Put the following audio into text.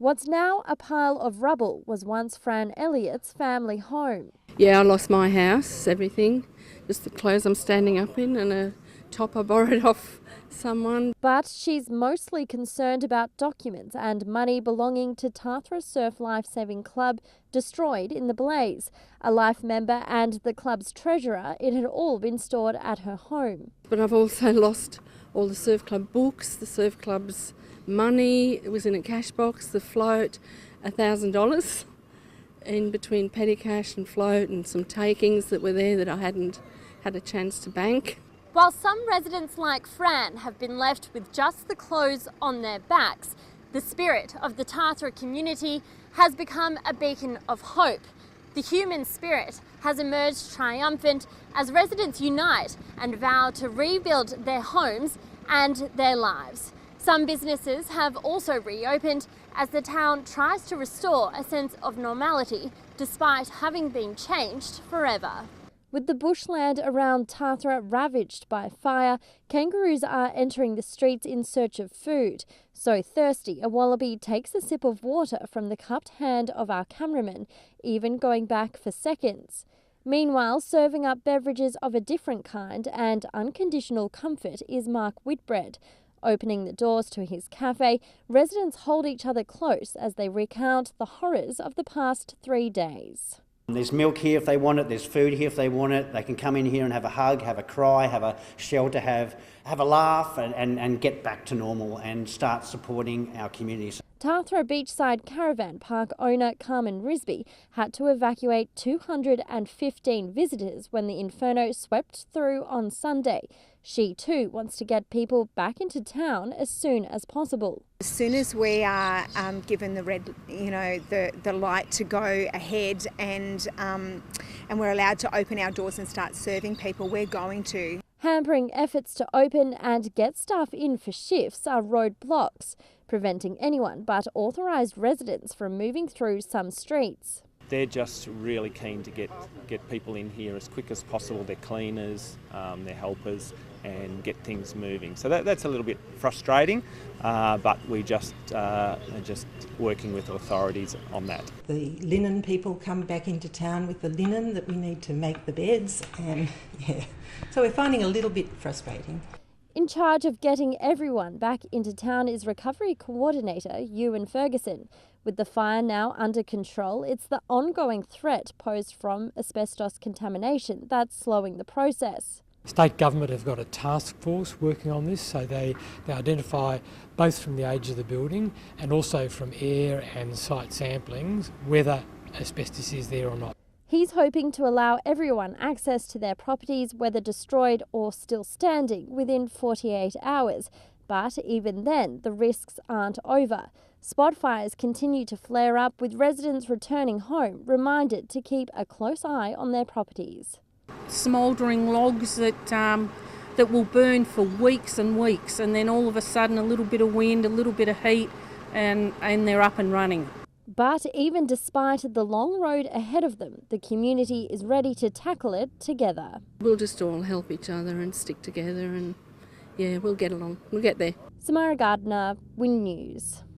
What's now a pile of rubble was once Fran Elliott's family home. Yeah, I lost my house, everything, just the clothes I'm standing up in and a top I borrowed off someone. But she's mostly concerned about documents and money belonging to Tathra Surf Lifesaving Club destroyed in the blaze. A life member and the club's treasurer, it had all been stored at her home. But I've also lost all the surf club books, the surf club's money. It was in a cash box, the float, $1,000 in between petty cash and float, and some takings that were there that I hadn't had a chance to bank. While some residents like Fran have been left with just the clothes on their backs, the spirit of the Tathra community has become a beacon of hope. The human spirit has emerged triumphant as residents unite and vow to rebuild their homes and their lives. Some businesses have also reopened as the town tries to restore a sense of normality despite having been changed forever. With the bushland around Tathra ravaged by fire, kangaroos are entering the streets in search of food. So thirsty, a wallaby takes a sip of water from the cupped hand of our cameraman, even going back for seconds. Meanwhile, serving up beverages of a different kind and unconditional comfort is Mark Whitbread. Opening the doors to his cafe, residents hold each other close as they recount the horrors of the past 3 days. There's milk here if they want it, there's food here if they want it. They can come in here and have a hug, have a cry, have a shelter, have a laugh and get back to normal and start supporting our communities. Tathra Beachside Caravan Park owner Carmen Risby had to evacuate 215 visitors when the inferno swept through on Sunday. She too wants to get people back into town as soon as possible. As soon as we are given the red, the light to go ahead and we're allowed to open our doors and start serving people, we're going to. Hampering efforts to open and get staff in for shifts are roadblocks, preventing anyone but authorised residents from moving through some streets. They're just really keen to get people in here as quick as possible. They're cleaners, they're helpers, and get things moving. So that's a little bit frustrating, but we just are just working with authorities on that. The linen people come back into town with the linen that we need to make the beds, and so we're finding a little bit frustrating. In charge of getting everyone back into town is Recovery Coordinator Ewan Ferguson. With the fire now under control, it's the ongoing threat posed from asbestos contamination that's slowing the process. State government have got a task force working on this, so they identify both from the age of the building and also from air and site samplings whether asbestos is there or not. He's hoping to allow everyone access to their properties, whether destroyed or still standing, within 48 hours. But even then, the risks aren't over. Spot fires continue to flare up, with residents returning home reminded to keep a close eye on their properties. Smouldering logs that will burn for weeks and weeks, and then all of a sudden a little bit of wind, a little bit of heat, and they're up and running. But even despite the long road ahead of them, the community is ready to tackle it together. We'll just all help each other and stick together and we'll get along. We'll get there. Samara Gardner, Win News.